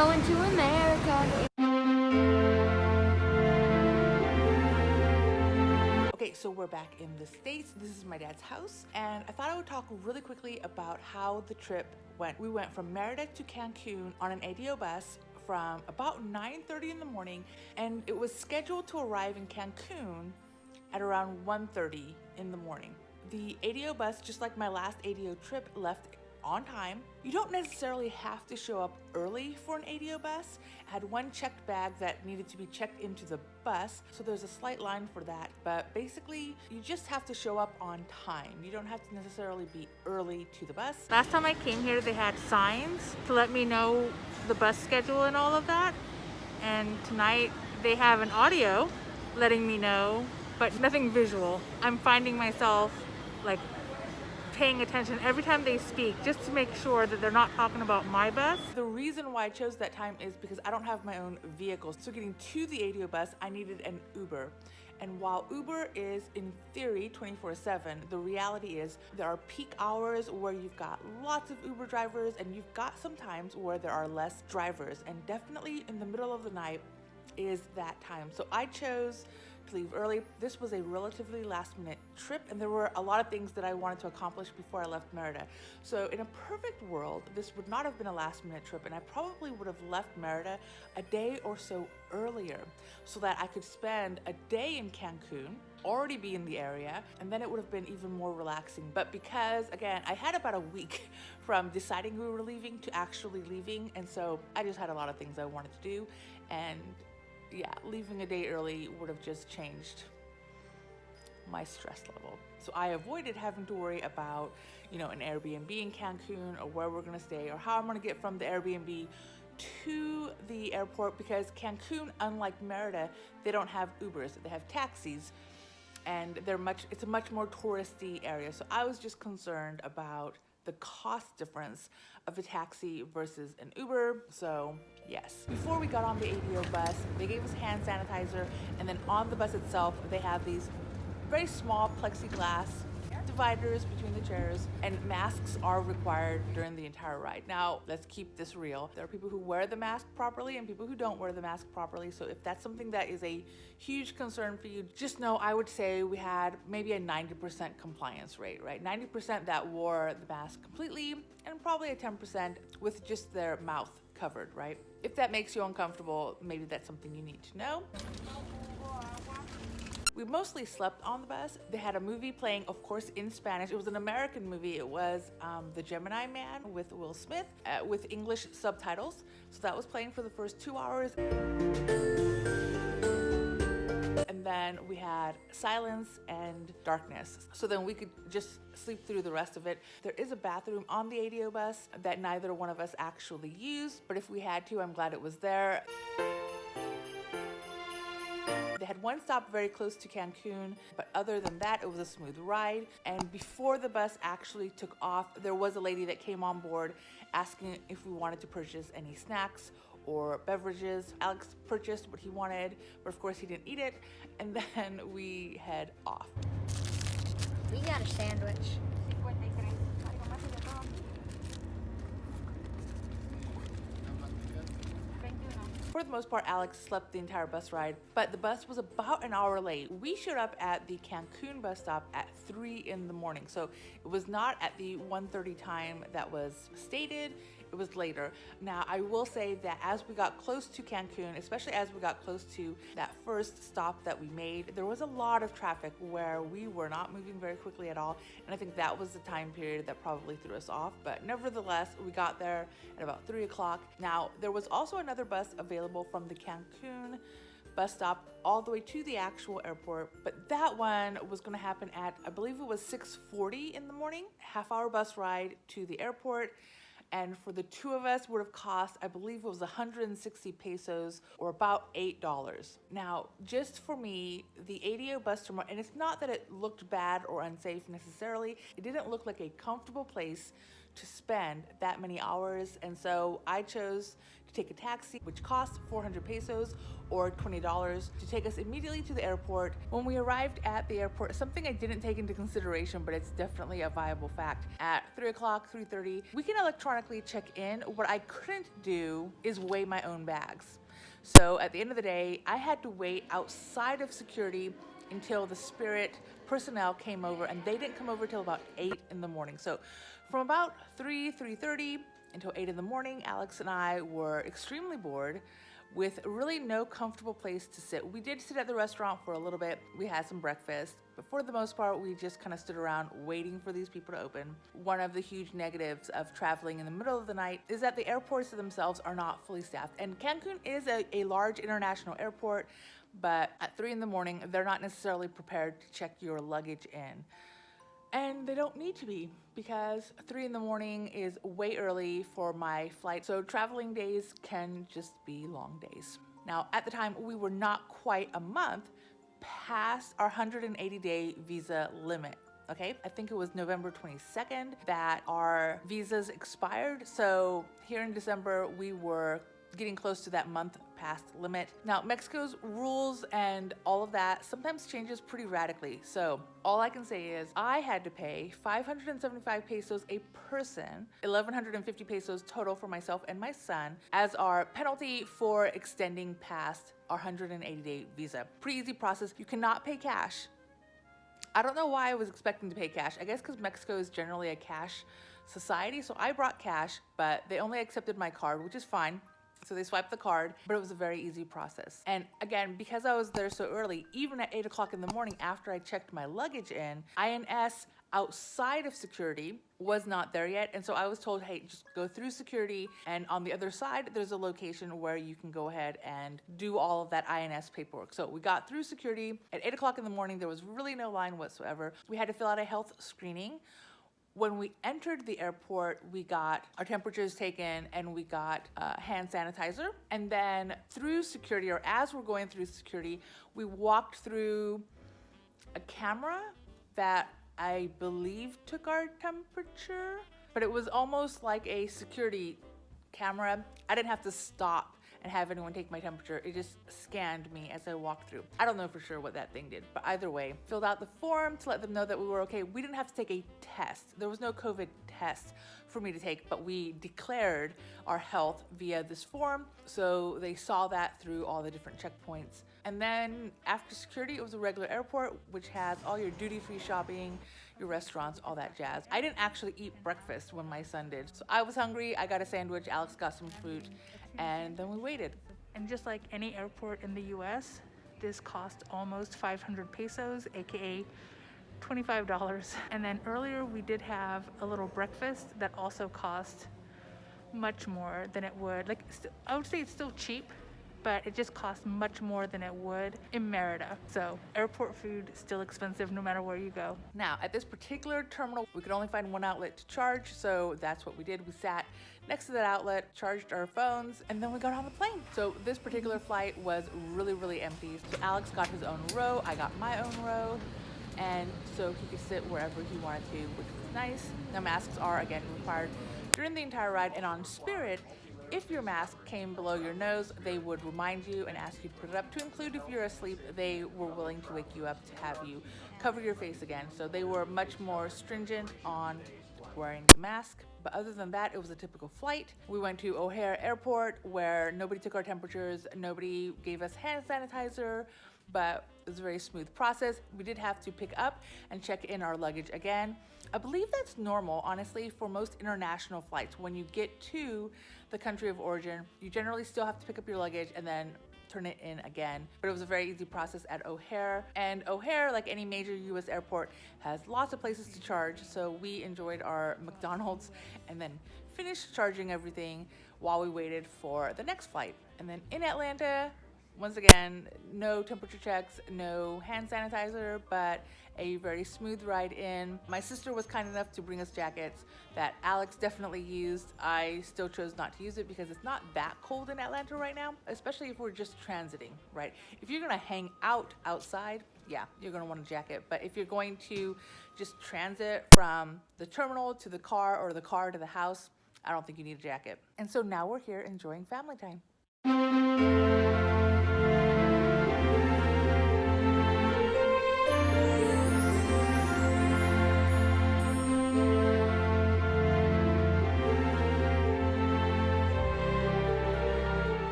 going to America. Okay, so we're back in the States. This is my dad's house, and I thought I would talk really quickly about how the trip went. We went from Merida to Cancun on an ADO bus from about 9:30 in the morning, and it was scheduled to arrive in Cancun at around 1:30 in the morning. The ADO bus, just like my last ADO trip, left on time. You don't necessarily have to show up early for an ADO bus. I had one checked bag that needed to be checked into the bus, so there's a slight line for that. But basically, you just have to show up on time. You don't have to necessarily be early to the bus. Last time I came here, they had signs to let me know the bus schedule and all of that. And tonight, they have an audio letting me know, but nothing visual. I'm finding myself like paying attention every time they speak just to make sure that they're not talking about my bus. The reason why I chose that time is because I don't have my own vehicle. So getting to the ADO bus, I needed an Uber. And while Uber is in theory 24/7, the reality is there are peak hours where you've got lots of Uber drivers and you've got some times where there are less drivers. And definitely in the middle of the night is that time. So I chose to leave early. This was a relatively last minute trip, and there were a lot of things that I wanted to accomplish before I left Merida. So in a perfect world, this would not have been a last minute trip, and I probably would have left Merida a day or so earlier so that I could spend a day in Cancun, already be in the area, and then it would have been even more relaxing. But because, again, I had about a week from deciding we were leaving to actually leaving, and so I just had a lot of things I wanted to do, and yeah, leaving a day early would have just changed my stress level. So I avoided having to worry about, an Airbnb in Cancun or where we're gonna stay or how I'm gonna get from the Airbnb to the airport, because Cancun, unlike Merida, they don't have Ubers, they have taxis, and it's a much more touristy area. So I was just concerned about the cost difference of a taxi versus an Uber. So yes, before we got on the ADO bus, they gave us hand sanitizer, and then on the bus itself, they have these very small plexiglass dividers between the chairs, and masks are required during the entire ride. Now, let's keep this real. There are people who wear the mask properly and people who don't wear the mask properly. So if that's something that is a huge concern for you, just know I would say we had maybe a 90% compliance rate, right? 90% that wore the mask completely, and probably a 10% with just their mouth covered, right? If that makes you uncomfortable, maybe that's something you need to know. We mostly slept on the bus. They had a movie playing, of course, in Spanish. It was an American movie. It was The Gemini Man with Will Smith with English subtitles. So that was playing for the first 2 hours. And then we had silence and darkness. So then we could just sleep through the rest of it. There is a bathroom on the ADO bus that neither one of us actually used, but if we had to, I'm glad it was there. They had one stop very close to Cancun, but other than that, it was a smooth ride. And before the bus actually took off, there was a lady that came on board asking if we wanted to purchase any snacks or beverages. Alex purchased what he wanted, but of course he didn't eat it. And then we head off. We got a sandwich. For the most part, Alex slept the entire bus ride, but the bus was about an hour late. We showed up at the Cancun bus stop at 3 in the morning, so it was not at the 1:30 time that was stated. It was later. Now, I will say that as we got close to Cancun, especially as we got close to that first stop that we made, there was a lot of traffic where we were not moving very quickly at all. And I think that was the time period that probably threw us off. But nevertheless, we got there at about 3 o'clock. Now, there was also another bus available from the Cancun bus stop all the way to the actual airport, but that one was going to happen at, I believe it was 6:40 in the morning, half-hour bus ride to the airport. And for the two of us would have cost, I believe it was 160 pesos or about $8. Now, just for me, the ADO bus terminal, and it's not that it looked bad or unsafe necessarily, it didn't look like a comfortable place to spend that many hours. And so I chose to take a taxi, which cost 400 pesos or $20 to take us immediately to the airport. When we arrived at the airport, something I didn't take into consideration, but it's definitely a viable fact. At 3 o'clock, 3:30, we can electronically check in. What I couldn't do is weigh my own bags. So at the end of the day, I had to wait outside of security until the Spirit personnel came over, and they didn't come over till about 8 in the morning. So from about 3:30 until 8 in the morning, Alex and I were extremely bored with really no comfortable place to sit. We did sit at the restaurant for a little bit. We had some breakfast, but for the most part, we just kind of stood around waiting for these people to open. One of the huge negatives of traveling in the middle of the night is that the airports themselves are not fully staffed. And Cancun is a large international airport, but at 3 in the morning, they're not necessarily prepared to check your luggage in. And they don't need to be, because 3 in the morning is way early for my flight. So traveling days can just be long days. Now, at the time, we were not quite a month past our 180-day visa limit. Okay, I think it was November 22nd that our visas expired. So here in December, we were getting close to that month past limit. Now, Mexico's rules and all of that sometimes changes pretty radically. So all I can say is I had to pay 575 pesos a person, 1,150 pesos total for myself and my son, as our penalty for extending past our 180-day visa. Pretty easy process. You cannot pay cash. I don't know why I was expecting to pay cash. I guess because Mexico is generally a cash society. So I brought cash, but they only accepted my card, which is fine. So they swiped the card, but it was a very easy process. And again, because I was there so early, even at 8 o'clock in the morning after I checked my luggage in, INS outside of security was not there yet. And so I was told, hey, just go through security. And on the other side, there's a location where you can go ahead and do all of that INS paperwork. So we got through security. At 8 o'clock in the morning, there was really no line whatsoever. We had to fill out a health screening. When we entered the airport, we got our temperatures taken and we got hand sanitizer. And then through security, or as we're going through security, we walked through a camera that I believe took our temperature, but it was almost like a security camera. I didn't have to stop and have anyone take my temperature. It just scanned me as I walked through. I don't know for sure what that thing did, but either way, filled out the form to let them know that we were okay. We didn't have to take a test. There was no COVID test for me to take, but we declared our health via this form. So they saw that through all the different checkpoints. And then after security, it was a regular airport, which has all your duty-free shopping, your restaurants, all that jazz. I didn't actually eat breakfast when my son did. So I was hungry, I got a sandwich, Alex got some fruit, and then we waited. And just like any airport in the US, this cost almost 500 pesos, aka $25. And then earlier we did have a little breakfast that also cost much more than it would. I would say it's still cheap, but it just costs much more than it would in Merida. So airport food is still expensive no matter where you go. Now, at this particular terminal, we could only find one outlet to charge, so that's what we did. We sat next to that outlet, charged our phones, and then we got on the plane. So this particular flight was really, really empty. So Alex got his own row, I got my own row, and so he could sit wherever he wanted to, which was nice. Now, masks are, again, required during the entire ride, and on Spirit, if your mask came below your nose, they would remind you and ask you to put it up. To include if you're asleep, they were willing to wake you up to have you cover your face again. So they were much more stringent on wearing the mask. But other than that, it was a typical flight. We went to O'Hare Airport where nobody took our temperatures, nobody gave us hand sanitizer, but it was a very smooth process. We did have to pick up and check in our luggage again. I believe that's normal, honestly, for most international flights. When you get to the country of origin, you generally still have to pick up your luggage and then turn it in again. But it was a very easy process at O'Hare. And O'Hare, like any major US airport, has lots of places to charge. So we enjoyed our McDonald's and then finished charging everything while we waited for the next flight. And then in Atlanta, once again, no temperature checks, no hand sanitizer, but a very smooth ride in. My sister was kind enough to bring us jackets that Alex definitely used. I still chose not to use it because it's not that cold in Atlanta right now, especially if we're just transiting, right? If you're gonna hang out outside, yeah, you're gonna want a jacket. But if you're going to just transit from the terminal to the car or the car to the house, I don't think you need a jacket. And so now we're here enjoying family time.